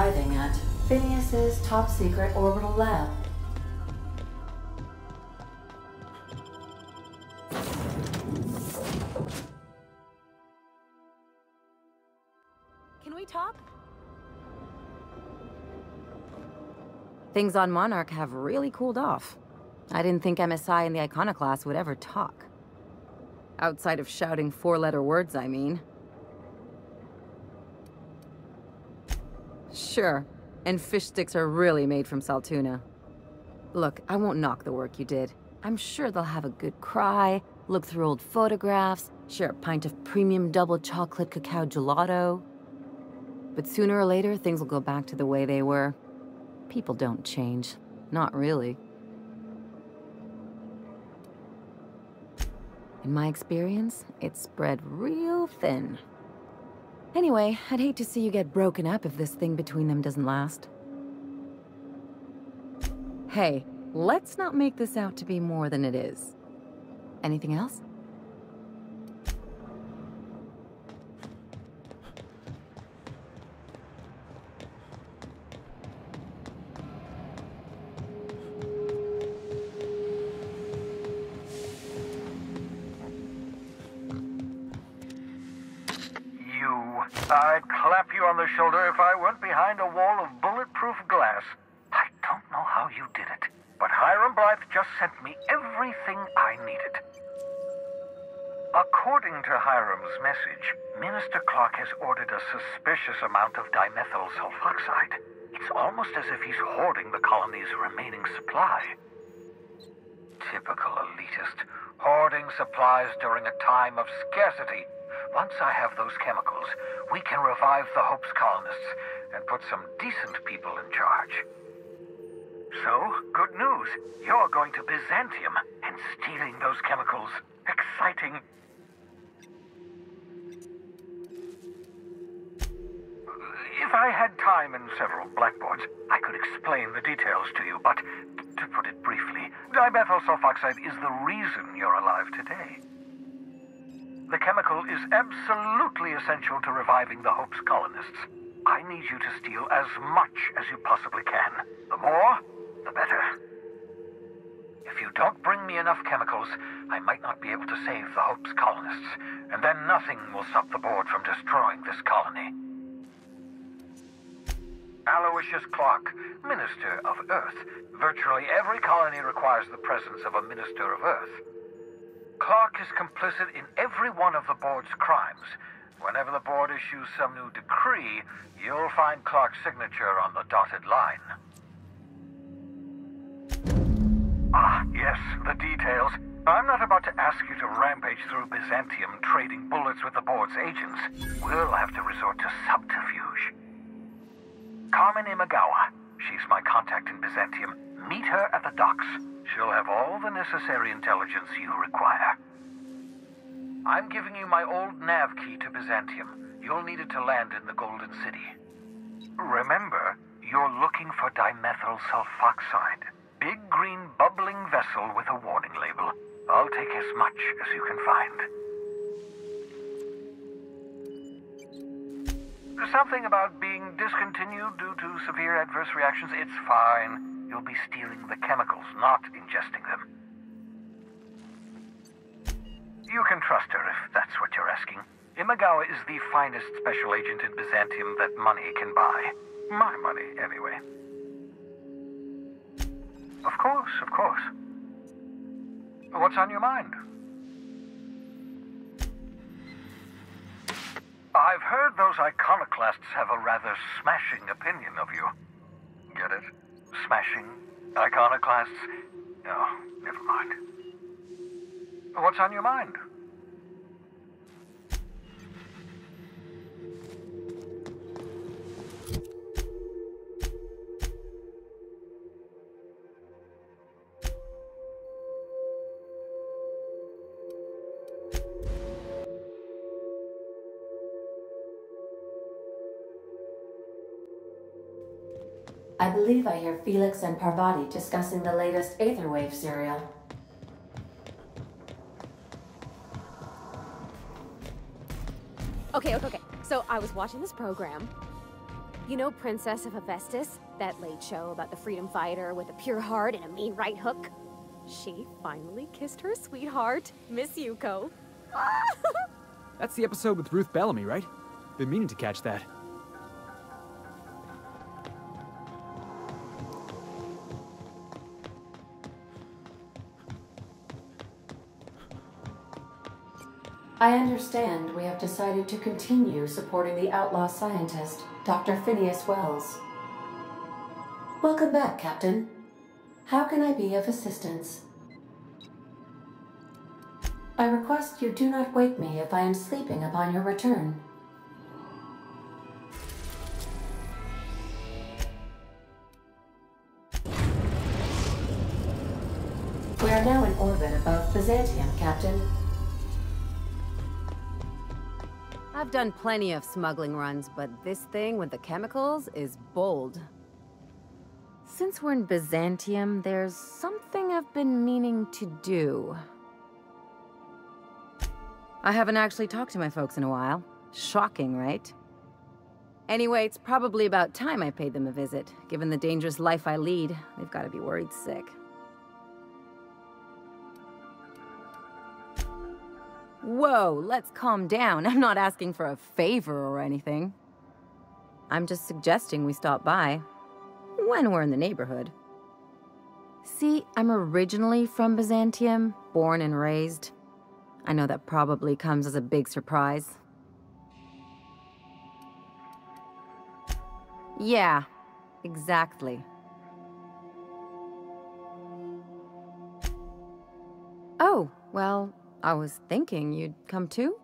arriving at Phineas's top-secret orbital lab. Can we talk? Things on Monarch have really cooled off. I didn't think MSI and the Iconoclast would ever talk. Outside of shouting four-letter words, I mean. Sure, and fish sticks are really made from Saltuna. Look, I won't knock the work you did. I'm sure they'll have a good cry, look through old photographs, share a pint of premium double chocolate cacao gelato. But sooner or later, things will go back to the way they were. People don't change. Not really. In my experience, it's spread real thin. Anyway, I'd hate to see you get broken up if this thing between them doesn't last. Hey, let's not make this out to be more than it is. Anything else? I'd clap you on the shoulder if I weren't behind a wall of bulletproof glass. I don't know how you did it, but Hiram Blythe just sent me everything I needed. According to Hiram's message, Minister Clark has ordered a suspicious amount of dimethyl sulfoxide. It's almost as if he's hoarding the colony's remaining supply. Typical elitist, hoarding supplies during a time of scarcity. Once I have those chemicals, we can revive the Hope's colonists and put some decent people in charge. So, good news. You're going to Byzantium and stealing those chemicals. Exciting. If I had time and several blackboards, I could explain the details to you, but to put it briefly, dimethyl sulfoxide is the reason you're alive today. The chemical is absolutely essential to reviving the Hope's colonists. I need you to steal as much as you possibly can. The more, the better. If you don't bring me enough chemicals, I might not be able to save the Hope's colonists, and then nothing will stop the board from destroying this colony. Aloysius Clark, Minister of Earth. Virtually every colony requires the presence of a Minister of Earth. Clark is complicit in every one of the board's crimes. Whenever the board issues some new decree, you'll find Clark's signature on the dotted line. Ah, yes, the details. I'm not about to ask you to rampage through Byzantium trading bullets with the board's agents. We'll have to resort to subterfuge. Carmen Imagawa. She's my contact in Byzantium. Meet her at the docks. She'll have all the necessary intelligence you require. I'm giving you my old nav key to Byzantium. You'll need it to land in the Golden City. Remember, you're looking for dimethyl sulfoxide. Big green bubbling vessel with a warning label. I'll take as much as you can find. Something about being discontinued due to severe adverse reactions. It's fine. You'll be stealing the chemicals, not ingesting them. You can trust her if that's what you're asking. Imagawa is the finest special agent in Byzantium that money can buy. My money, anyway. Of course, of course. What's on your mind? I've heard those iconoclasts have a rather smashing opinion of you. Get it? Smashing? Iconoclasts? Oh, never mind. What's on your mind? I believe I hear Felix and Parvati discussing the latest Aetherwave serial. Okay. So I was watching this program, You know Princess of Hephaestus? That late show about the freedom fighter with a pure heart and a mean right hook? She finally kissed her sweetheart, Miss Yuko. That's the episode with Ruth Bellamy, right? Been meaning to catch that. I understand we have decided to continue supporting the outlaw scientist, Dr. Phineas Wells. Welcome back, Captain. How can I be of assistance? I request you do not wake me if I am sleeping upon your return. We are now in orbit above Byzantium, Captain. I've done plenty of smuggling runs, but this thing with the chemicals is bold. Since we're in Byzantium, there's something I've been meaning to do. I haven't actually talked to my folks in a while. Shocking, right? Anyway, it's probably about time I paid them a visit. Given the dangerous life I lead, they've got to be worried sick. Whoa, let's calm down. I'm not asking for a favor or anything. I'm just suggesting we stop by when we're in the neighborhood. See, I'm originally from Byzantium, born and raised. I know that probably comes as a big surprise. Yeah, exactly. Oh, well, I was thinking you'd come too?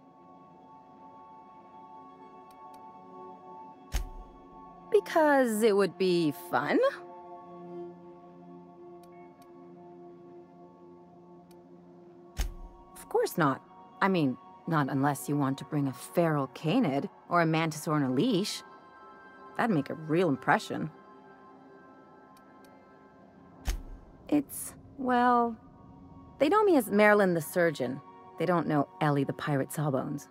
Because it would be fun? Of course not. I mean, not unless you want to bring a feral canid or a mantis on a leash. That'd make a real impression. It's, well, they know me as Marilyn the Surgeon. They don't know Ellie the Pirate Sawbones.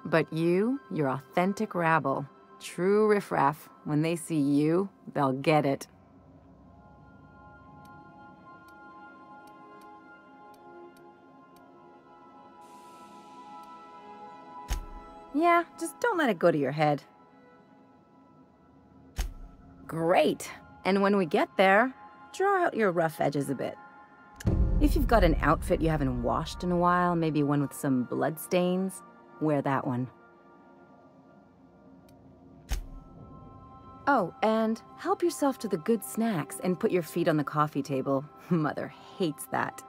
But you're authentic rabble. True riffraff. When they see you, they'll get it. Yeah, just don't let it go to your head. Great. And when we get there, draw out your rough edges a bit. If you've got an outfit you haven't washed in a while, maybe one with some blood stains, wear that one. Oh, and help yourself to the good snacks and put your feet on the coffee table. Mother hates that.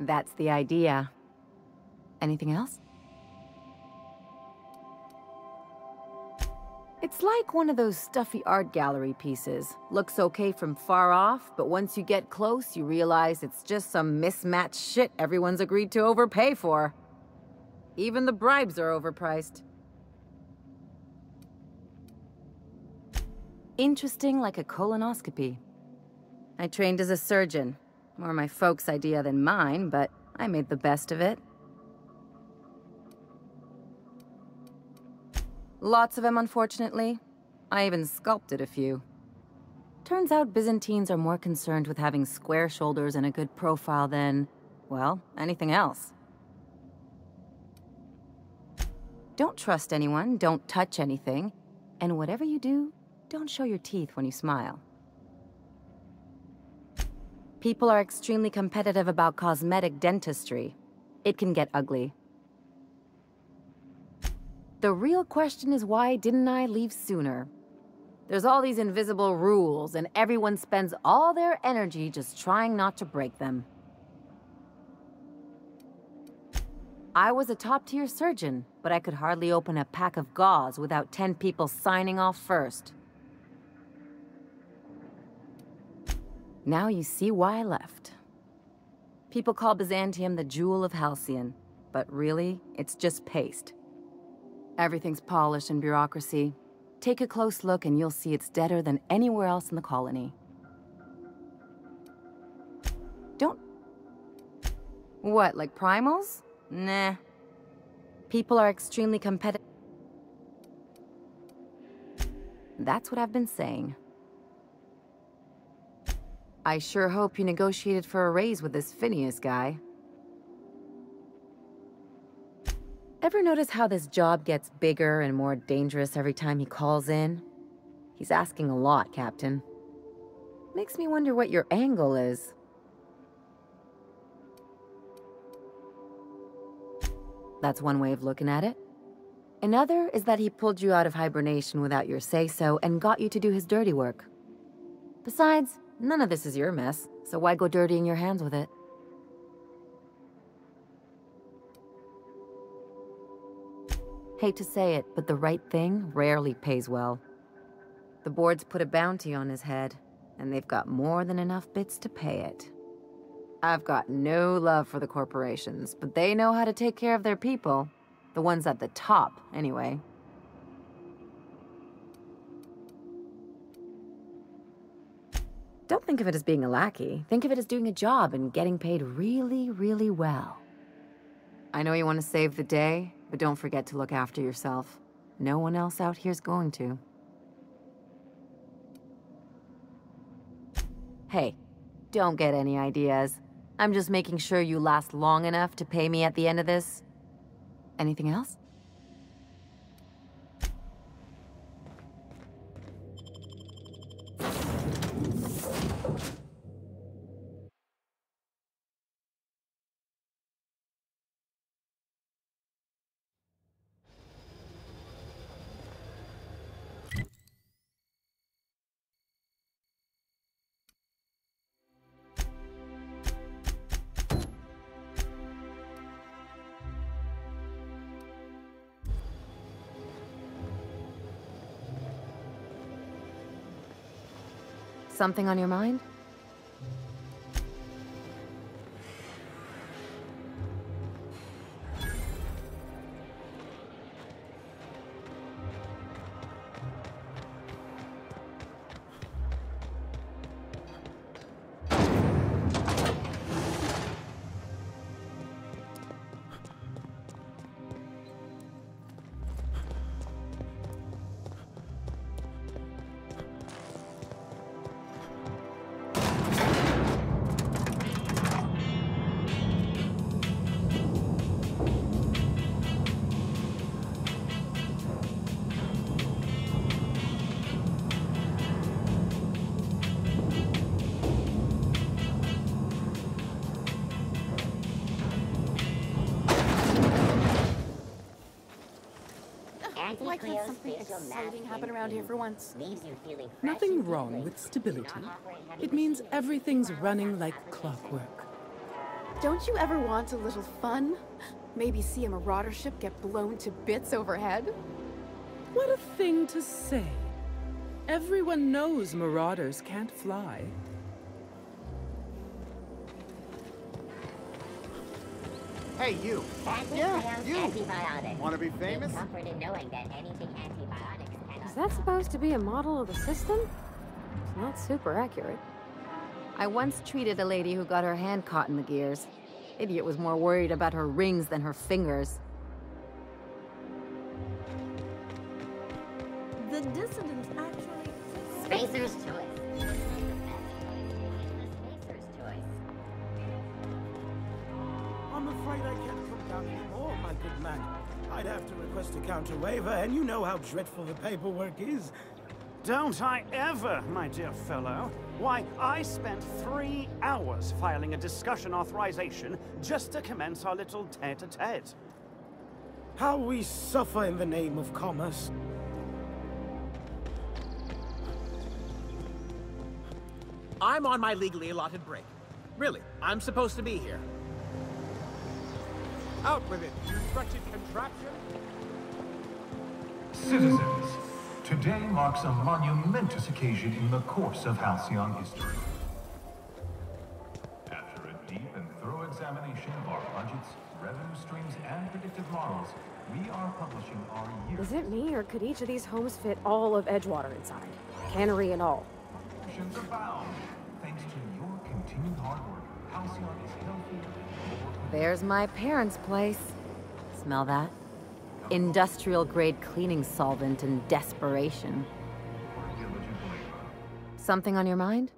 That's the idea. Anything else? It's like one of those stuffy art gallery pieces. Looks okay from far off, but once you get close, you realize it's just some mismatched shit everyone's agreed to overpay for. Even the bribes are overpriced. Interesting like a colonoscopy. I trained as a surgeon. More my folks' idea than mine, but I made the best of it. Lots of them, unfortunately. I even sculpted a few. Turns out Byzantines are more concerned with having square shoulders and a good profile than, well, anything else. Don't trust anyone, don't touch anything, and whatever you do, don't show your teeth when you smile. People are extremely competitive about cosmetic dentistry. It can get ugly. The real question is, why didn't I leave sooner? There's all these invisible rules, and everyone spends all their energy just trying not to break them. I was a top-tier surgeon, but I could hardly open a pack of gauze without 10 people signing off first. Now you see why I left. People call Byzantium the jewel of Halcyon, but really, it's just paste. Everything's polished and bureaucracy. Take a close look and you'll see it's deader than anywhere else in the colony. Don't... What, like primals? Nah. People are extremely competitive. That's what I've been saying. I sure hope you negotiated for a raise with this Phineas guy. Ever notice how this job gets bigger and more dangerous every time he calls in? He's asking a lot, Captain. Makes me wonder what your angle is. That's one way of looking at it. Another is that he pulled you out of hibernation without your say-so and got you to do his dirty work. Besides, none of this is your mess, so why go dirtying your hands with it? Hate to say it, but the right thing rarely pays well. The board's put a bounty on his head, and they've got more than enough bits to pay it. I've got no love for the corporations, but they know how to take care of their people. The ones at the top, anyway. Don't think of it as being a lackey. Think of it as doing a job and getting paid really, really well. I know you want to save the day, but don't forget to look after yourself. No one else out here's going to. Hey, don't get any ideas. I'm just making sure you last long enough to pay me at the end of this. Anything else? Something on your mind? Why can't something exciting happen around here for once? Nothing wrong with stability. It means everything's running like clockwork. Don't you ever want a little fun? Maybe see a marauder ship get blown to bits overhead? What a thing to say. Everyone knows marauders can't fly. Hey, you! Yeah, you! Want to be famous? Is that supposed to be a model of the system? It's not super accurate. I once treated a lady who got her hand caught in the gears. Idiot was more worried about her rings than her fingers. The dissidents actually... Spacer's choice. I'm afraid I can't come down anymore, my good man. I'd have to request a counter waiver, and you know how dreadful the paperwork is. Don't I ever, my dear fellow. Why, I spent 3 hours filing a discussion authorization just to commence our little tete-a-tete. How we suffer in the name of commerce. I'm on my legally allotted break. Really, I'm supposed to be here. Out with it, you wretched contraption! Citizens, today marks a monumentous occasion in the course of Halcyon history. After a deep and thorough examination of our budgets, revenue streams, and predictive models, we are publishing our year. Is it me, or could each of these homes fit all of Edgewater inside? Cannery and all. Options abound. Thanks to your continued hard work, Halcyon is healthy. There's my parents' place. Smell that? industrial-grade cleaning solvent in desperation. Something on your mind?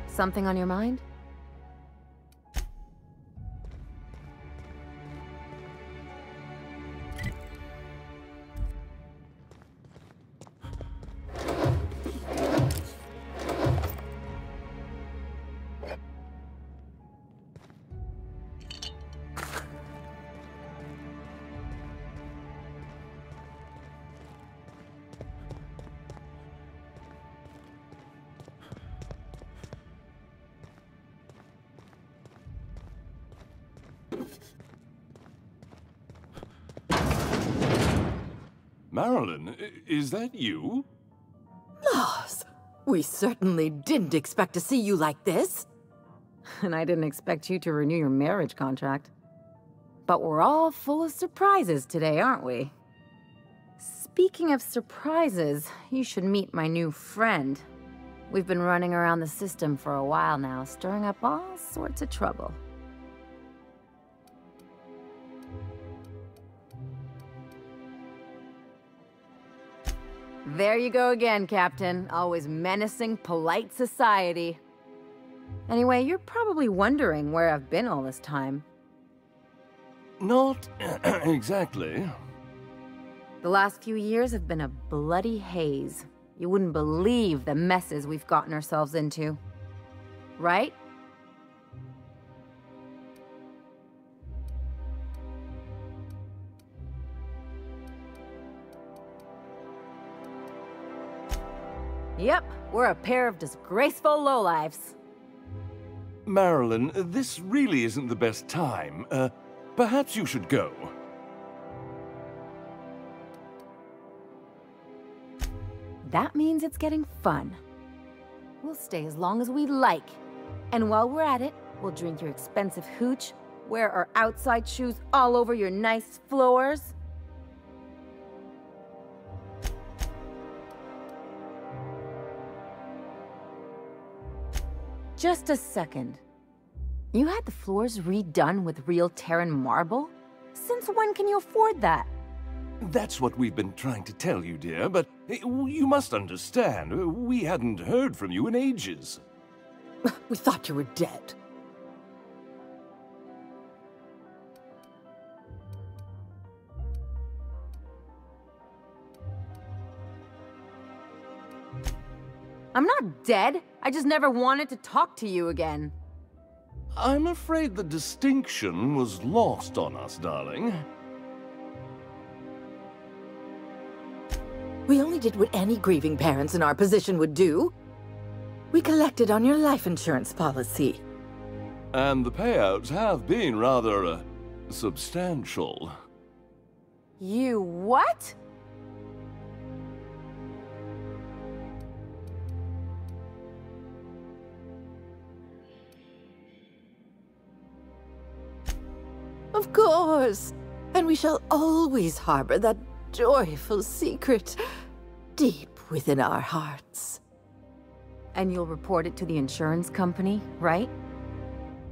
Something on your mind? Marilyn, is that you? Lars, we certainly didn't expect to see you like this. And I didn't expect you to renew your marriage contract. But we're all full of surprises today, aren't we? Speaking of surprises, you should meet my new friend. We've been running around the system for a while now, stirring up all sorts of trouble. There you go again, Captain. Always menacing polite society. Anyway, you're probably wondering where I've been all this time. Not exactly. The last few years have been a bloody haze. You wouldn't believe the messes we've gotten ourselves into. Right? Yep, we're a pair of disgraceful lowlifes. Marilyn, this really isn't the best time. Perhaps you should go. That means it's getting fun. We'll stay as long as we like. And while we're at it, we'll drink your expensive hooch, wear our outside shoes all over your nice floors. Just a second. You had the floors redone with real Terran marble? Since when can you afford that? That's what we've been trying to tell you, dear, but you must understand, we hadn't heard from you in ages. We thought you were dead. I'm not dead. I just never wanted to talk to you again. I'm afraid the distinction was lost on us, darling. We only did what any grieving parents in our position would do. We collected on your life insurance policy. And the payouts have been rather, substantial. You what? Of course. And we shall always harbor that joyful secret deep within our hearts. And you'll report it to the insurance company, right?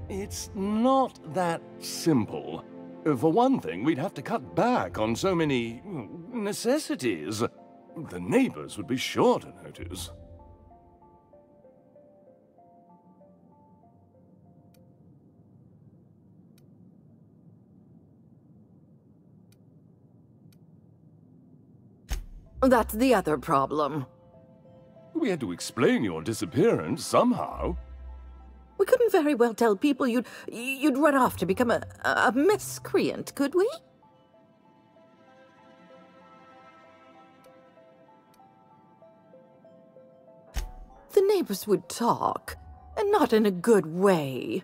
It's not that simple. For one thing, we'd have to cut back on so many necessities. The neighbors would be sure to notice. That's the other problem. We had to explain your disappearance somehow. We couldn't very well tell people you'd run off to become a miscreant, could we? The neighbors would talk, and not in a good way.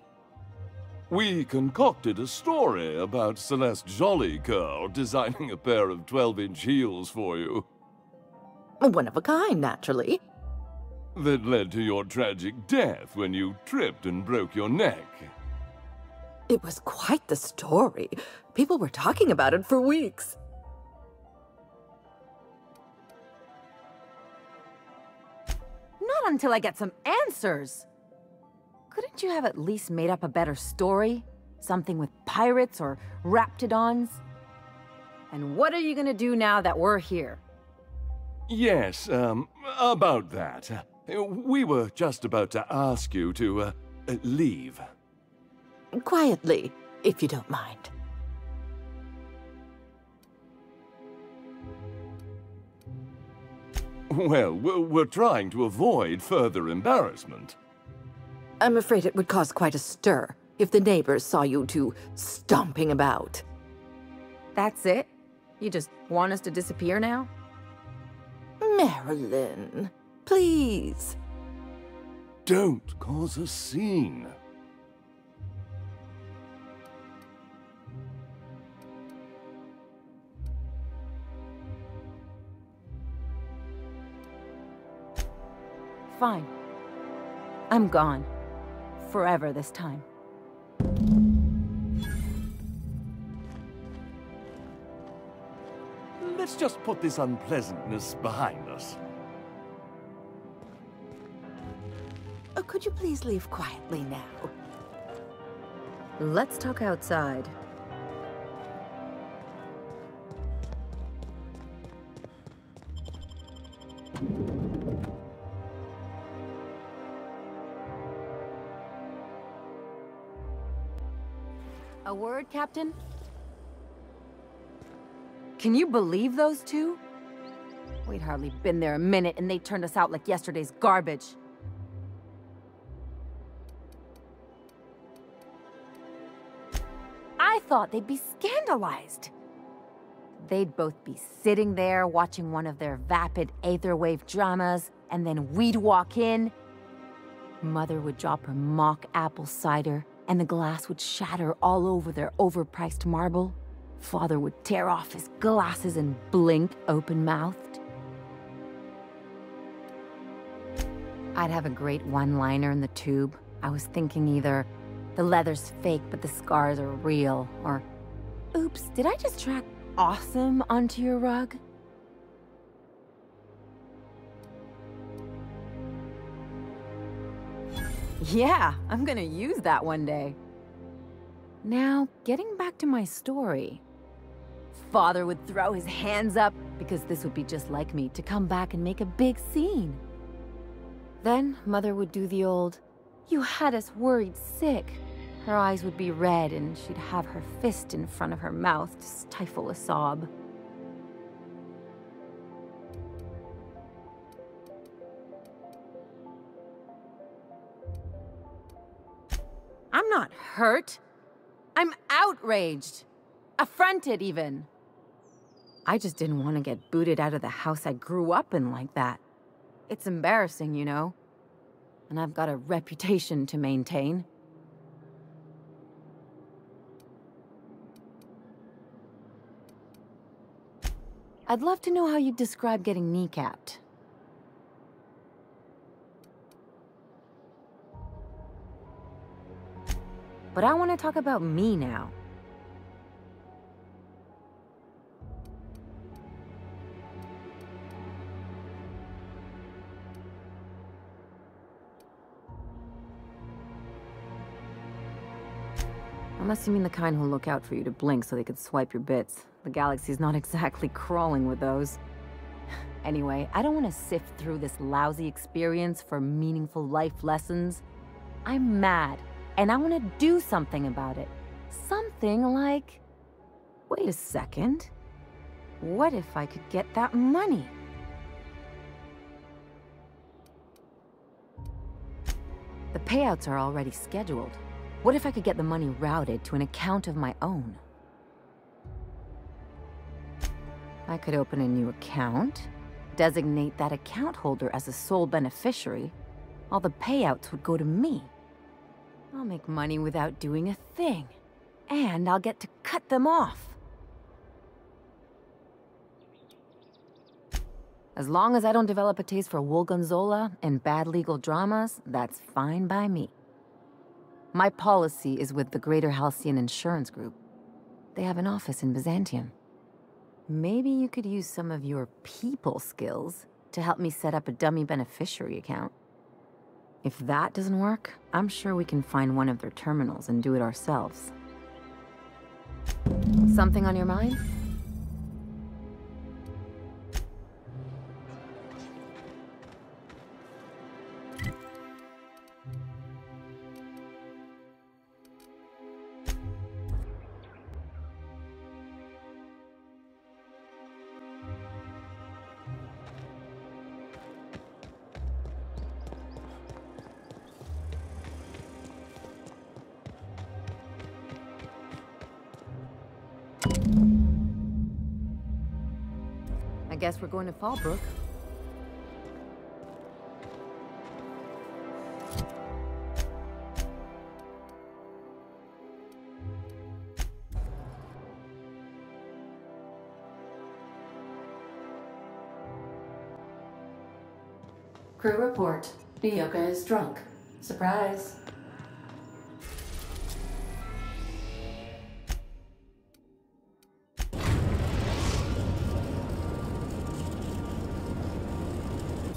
We concocted a story about Celeste Jollycurl designing a pair of 12-inch heels for you. One of a kind, naturally. That led to your tragic death when you tripped and broke your neck. It was quite the story. People were talking about it for weeks. until I get some answers. Couldn't you have at least made up a better story? Something with pirates or raptidons? And what are you gonna do now that we're here? Yes, about that. We were just about to ask you to, leave. Quietly, if you don't mind. Well, we're trying to avoid further embarrassment. I'm afraid it would cause quite a stir if the neighbors saw you two stomping about. That's it? You just want us to disappear now? Marilyn, please. Don't cause a scene. Fine. I'm gone. Forever this time. Let's just put this unpleasantness behind us. Could you please leave quietly now? Let's talk outside. A word, Captain? Can you believe those two? We'd hardly been there a minute and they turned us out like yesterday's garbage. I thought they'd be scandalized. They'd both be sitting there watching one of their vapid aetherwave dramas, and then we'd walk in. Mother would drop her mock apple cider, and the glass would shatter all over their overpriced marble. Father would tear off his glasses and blink open-mouthed. I'd have a great one-liner in the tube. I was thinking either, the leather's fake but the scars are real, or, oops, did I just track awesome onto your rug? Yeah, I'm gonna use that one day. Now, getting back to my story. Father would throw his hands up, because this would be just like me, to come back and make a big scene. Then, Mother would do the old, "You had us worried sick." Her eyes would be red, and she'd have her fist in front of her mouth to stifle a sob. I'm not hurt. I'm outraged. Affronted, even. I just didn't want to get booted out of the house I grew up in like that. It's embarrassing, you know. And I've got a reputation to maintain. I'd love to know how you'd describe getting kneecapped. But I want to talk about me now. Unless you mean the kind who'll look out for you to blink so they could swipe your bits. The galaxy's not exactly crawling with those. Anyway, I don't want to sift through this lousy experience for meaningful life lessons. I'm mad, and I want to do something about it. Something like... Wait a second. What if I could get that money? The payouts are already scheduled. What if I could get the money routed to an account of my own? I could open a new account, designate that account holder as a sole beneficiary. All the payouts would go to me. I'll make money without doing a thing. And I'll get to cut them off. As long as I don't develop a taste for Woolgonzola and bad legal dramas, that's fine by me. My policy is with the Greater Halcyon Insurance Group. They have an office in Byzantium. Maybe you could use some of your people skills to help me set up a dummy beneficiary account. If that doesn't work, I'm sure we can find one of their terminals and do it ourselves. Something on your mind? I guess we're going to Fallbrook. Crew report. Bioka is drunk. Surprise.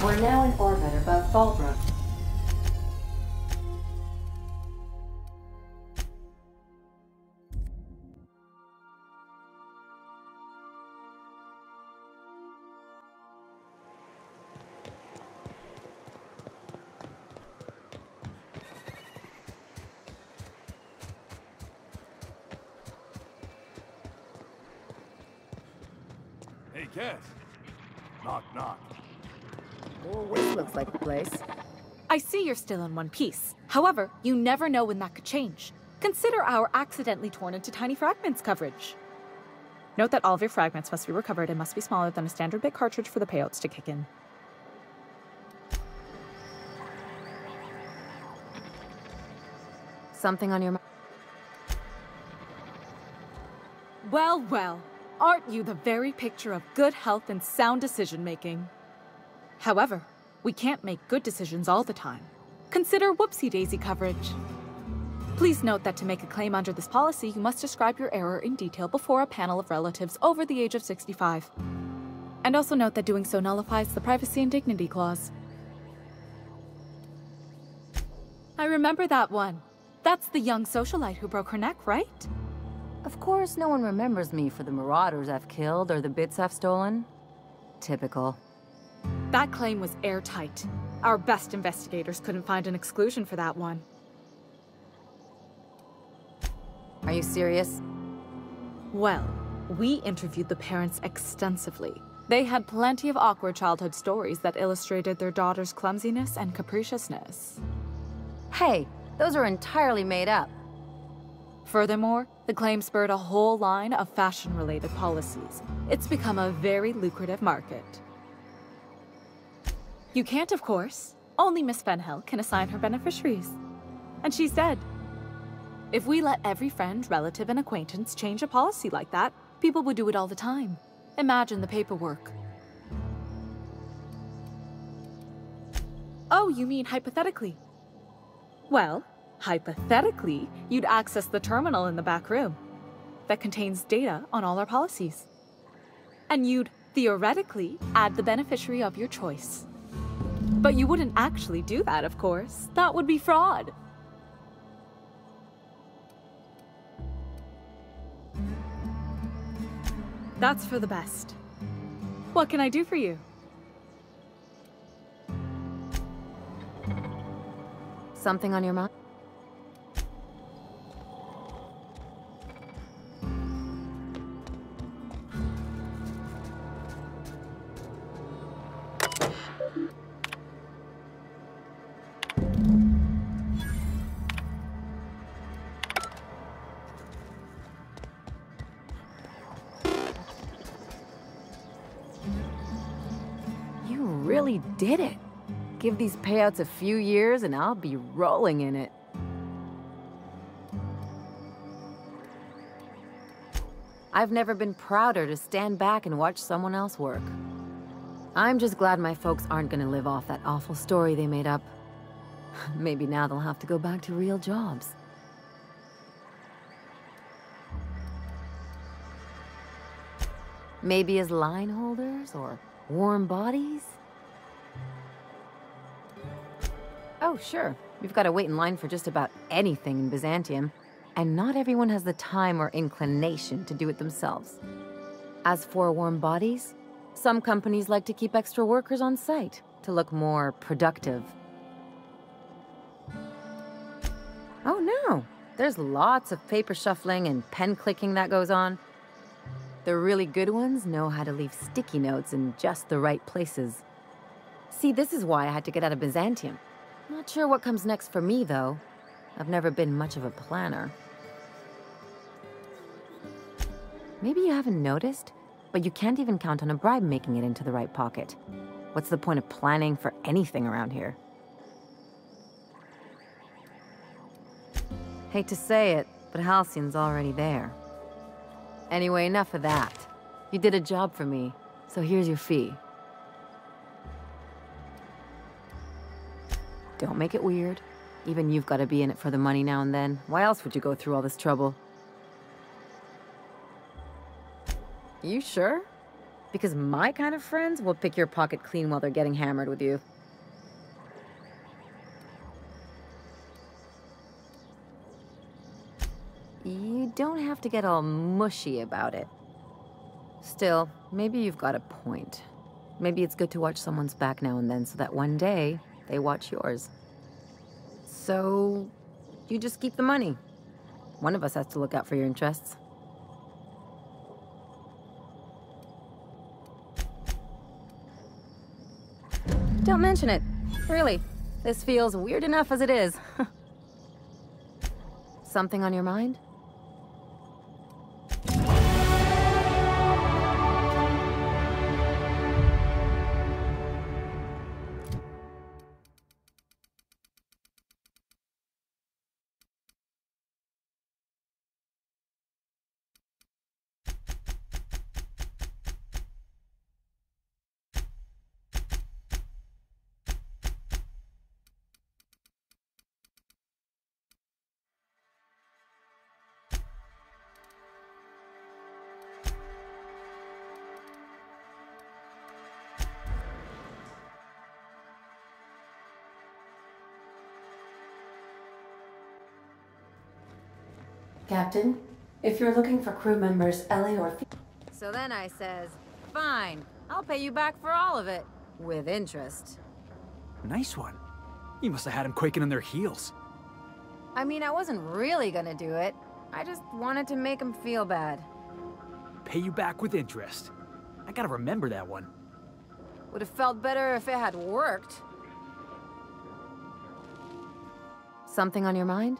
We're now in orbit above Fallbrook. Hey, Cat. Knock, knock. This looks like the place. I see you're still in one piece. However, you never know when that could change. Consider our accidentally torn into tiny fragments coverage. Note that all of your fragments must be recovered and must be smaller than a standard bit cartridge for the payouts to kick in. Something on your mind? Well, well. Aren't you the very picture of good health and sound decision-making? However, we can't make good decisions all the time. Consider whoopsie-daisy coverage. Please note that to make a claim under this policy, you must describe your error in detail before a panel of relatives over the age of 65. And also note that doing so nullifies the privacy and dignity clause. I remember that one. That's the young socialite who broke her neck, right? Of course, no one remembers me for the marauders I've killed or the bits I've stolen. Typical. That claim was airtight. Our best investigators couldn't find an exclusion for that one. Are you serious? Well, we interviewed the parents extensively. They had plenty of awkward childhood stories that illustrated their daughter's clumsiness and capriciousness. Hey, those are entirely made up. Furthermore, the claim spurred a whole line of fashion-related policies. It's become a very lucrative market. You can't, of course. Only Miss Fenhill can assign her beneficiaries. And she's dead. If we let every friend, relative, and acquaintance change a policy like that, people would do it all the time. Imagine the paperwork. Oh, you mean hypothetically? Well, hypothetically, you'd access the terminal in the back room that contains data on all our policies. And you'd, theoretically, add the beneficiary of your choice. But you wouldn't actually do that, of course. That would be fraud. That's for the best. What can I do for you? Something on your mind? You really did it. Give these payouts a few years and I'll be rolling in it. I've never been prouder to stand back and watch someone else work. I'm just glad my folks aren't gonna live off that awful story they made up. Maybe now they'll have to go back to real jobs. Maybe as line holders or warm bodies? Oh, sure. We've got to wait in line for just about anything in Byzantium, and not everyone has the time or inclination to do it themselves. As for warm bodies, some companies like to keep extra workers on site to look more productive. Oh no, there's lots of paper shuffling and pen clicking that goes on. The really good ones know how to leave sticky notes in just the right places. See, this is why I had to get out of Byzantium. Not sure what comes next for me, though. I've never been much of a planner. Maybe you haven't noticed, but you can't even count on a bribe making it into the right pocket. What's the point of planning for anything around here? Hate to say it, but Halcyon's already there. Anyway, enough of that. You did a job for me, so here's your fee. Don't make it weird. Even you've got to be in it for the money now and then. Why else would you go through all this trouble? You sure? Because my kind of friends will pick your pocket clean while they're getting hammered with you. You don't have to get all mushy about it. Still, maybe you've got a point. Maybe it's good to watch someone's back now and then so that one day they watch yours. So, you just keep the money. One of us has to look out for your interests. Don't mention it. Really, this feels weird enough as it is. Something on your mind? Captain, if you're looking for crew members Ellie or... So then I says, fine, I'll pay you back for all of it. With interest. Nice one. You must have had them quaking in their heels. I mean, I wasn't really gonna do it. I just wanted to make them feel bad. Pay you back with interest. I gotta remember that one. Would have felt better if it had worked. Something on your mind?